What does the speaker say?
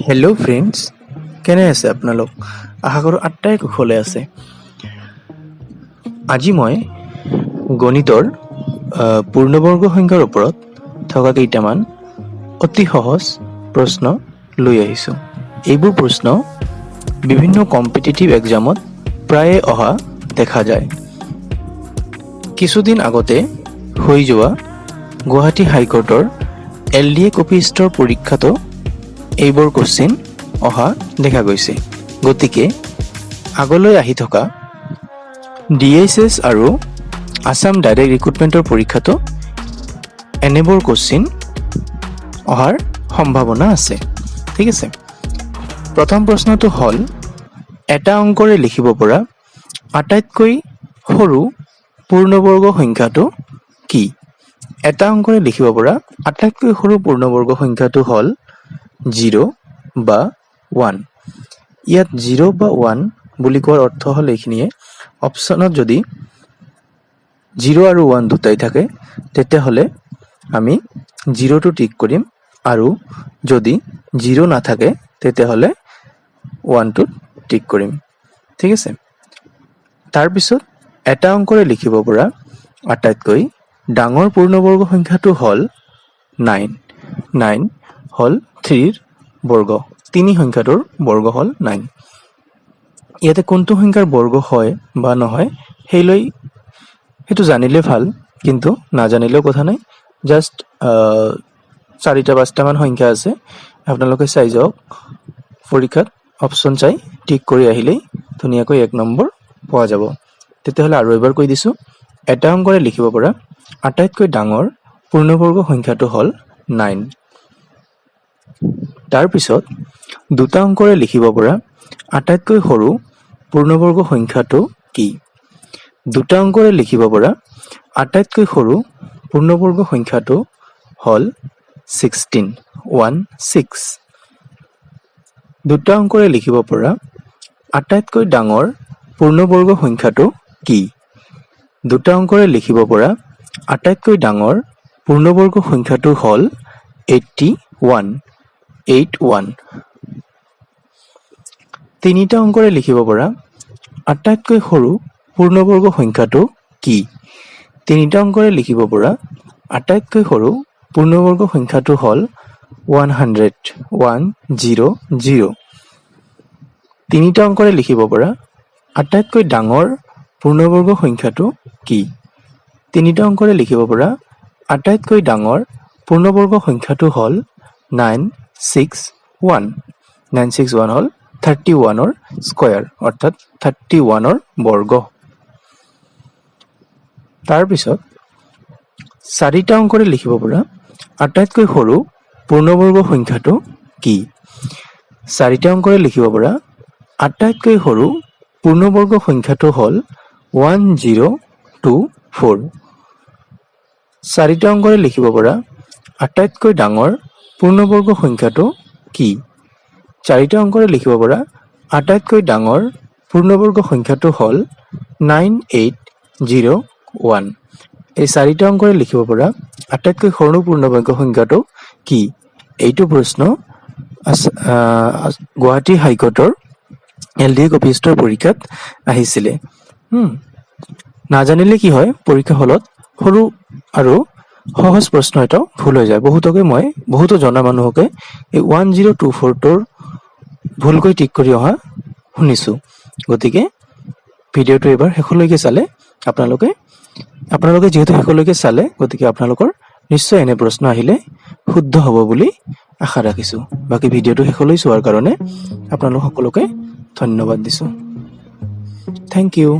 Hello' friends, কেনে আছে আপোনালোক? আশা কৰোঁ আটাই কুশলে আছে। আজি মই গণিতৰ পূৰ্ণবৰ্গ সংখ্যাৰ ওপৰত থকা কেইটামান অতি সহজ প্ৰশ্ন লৈ আহিছোঁ। এইবোৰ প্ৰশ্ন বিভিন্ন কম্পিটিটিভ এক্সামত প্ৰায়ে অহা দেখা যায়। কিছুদিন আগতে হৈ যোৱা গুৱাহাটী হাইকোৰ্টৰ LDA কপিষ্টৰ পৰীক্ষাতো এইবোৰ কোৱেশ্চন অহা দেখা গৈছে। গতিকে আগলৈ আহি থকা DSS আৰু আসাম ডাইৰেক্ট ৰিক্ৰুটমেণ্টৰ পৰীক্ষাতো এনেবোৰ কোৱেশ্চন অহাৰ সম্ভাৱনা আছে। ঠিক আছে, প্ৰথম প্ৰশ্নটো হ'ল এটা অংকৰে লিখিব পৰা আটাইতকৈ সৰু পূৰ্ণবৰ্গ সংখ্যাটো কি? এটা অংকৰে লিখিব পৰা আটাইতকৈ সৰু পূৰ্ণবৰ্গ সংখ্যাটো হ'ল 0 বা 1। ইয়াত 0 বা 1 বুলি কোৱাৰ অৰ্থ হ'ল এইখিনিয়ে, অপশ্যনত যদি 0 আৰু 1 দুটাই থাকে তেতিয়াহ'লে আমি 0টো টিক কৰিম, আৰু যদি 0 নাথাকে তেতিয়াহ'লে 1টোত টিক কৰিম। ঠিক আছে, তাৰপিছত এটা অংকৰে লিখিব পৰা আটাইতকৈ ডাঙৰ পূৰ্ণবৰ্গ সংখ্যাটো হ'ল 9। 9 হ'ল 3ৰ বৰ্গ, 3 সংখ্যাটোৰ বৰ্গ হ'ল 9। ইয়াতে কোনটো সংখ্যাৰ বৰ্গ হয় বা নহয় সেইটো জানিলে ভাল, কিন্তু নাজানিলেও কথা নাই। জাষ্ট 4-5টামান সংখ্যা আছে, আপোনালোকে চাই যাওক, পৰীক্ষাত অপশ্যন চাই টিক কৰি আহিলেই ধুনীয়াকৈ 1 নম্বৰ পোৱা যাব। তেতিয়াহ'লে আৰু এবাৰ কৈ দিছোঁ, এটা অংকৰে লিখিব পৰা আটাইতকৈ ডাঙৰ পূৰ্ণবৰ্গ সংখ্যাটো হ'ল 9। তাৰপিছত দুটা অংকৰে লিখিব পৰা আটাইতকৈ সৰু পূৰ্ণবৰ্গ সংখ্যাটো কি? দুটা অংকৰে লিখিব পৰা আটাইতকৈ সৰু পূৰ্ণবৰ্গ সংখ্যাটো হ'ল 16। 16। দুটা অংকৰে লিখিব পৰা আটাইতকৈ ডাঙৰ পূৰ্ণবৰ্গ সংখ্যাটো কি? দুটা অংকৰে লিখিব পৰা আটাইতকৈ ডাঙৰ পূৰ্ণবৰ্গ সংখ্যাটো হ'ল 81। 81। তিনিটা অংকৰে লিখিব পৰা আটাইতকৈ সৰু পূৰ্ণবৰ্গ সংখ্যাটো কি? তিনিটা অংকৰে লিখিব পৰা আটাইতকৈ সৰু পূৰ্ণবৰ্গ সংখ্যাটো হ'ল 100। 100। তিনিটা অংকৰে লিখিব পৰা আটাইতকৈ ডাঙৰ পূৰ্ণবৰ্গ সংখ্যাটো কি? তিনিটা অংকৰে লিখিব পৰা আটাইতকৈ ডাঙৰ পূৰ্ণবৰ্গ সংখ্যাটো হ'ল 961। 961 হ'ল 31ৰ স্কয়াৰ, অৰ্থাৎ 31ৰ বৰ্গ। তাৰপিছত চাৰিটা অংকৰে লিখিব পৰা আটাইতকৈ সৰু পূৰ্ণবৰ্গ সংখ্যাটো কি? চাৰিটা অংকৰে লিখিব পৰা আটাইতকৈ সৰু পূৰ্ণবৰ্গ সংখ্যাটো হ'ল 1024। চাৰিটা অংকৰে লিখিব পৰা আটাইতকৈ ডাঙৰ পূৰ্ণবৰ্গ সংখ্যাটো কি? চাৰিটা অংকৰে লিখিব পৰা আটাইতকৈ ডাঙৰ পূৰ্ণবৰ্গ সংখ্যাটো হ'ল 9801। এই চাৰিটা অংকৰে লিখিব পৰা আটাইতকৈ সৰু পূৰ্ণবৰ্গ সংখ্যাটো কি? এইটো প্ৰশ্ন গুৱাহাটী হাইকোৰ্টৰ LDA কপিষ্টৰ পৰীক্ষাত আহিছিলে। নাজানিলে কি হয়, পৰীক্ষা হলত সৰু আৰু সহজ প্ৰশ্ন এটাও ভুল হৈ যায়। বহুতো জনা মানুহকে এই 1024টোৰ ভুলকৈ টিক কৰি অহা শুনিছোঁ। গতিকে ভিডিঅ'টো এবাৰ শেষলৈকে চালে আপোনালোকে যিহেতু শেষলৈকে চালে, গতিকে আপোনালোকৰ নিশ্চয় এনে প্ৰশ্ন আহিলে শুদ্ধ হ'ব বুলি আশা ৰাখিছোঁ। বাকী ভিডিঅ'টো শেষলৈ চোৱাৰ কাৰণে আপোনালোক সকলোকে ধন্যবাদ দিছোঁ। Thank U.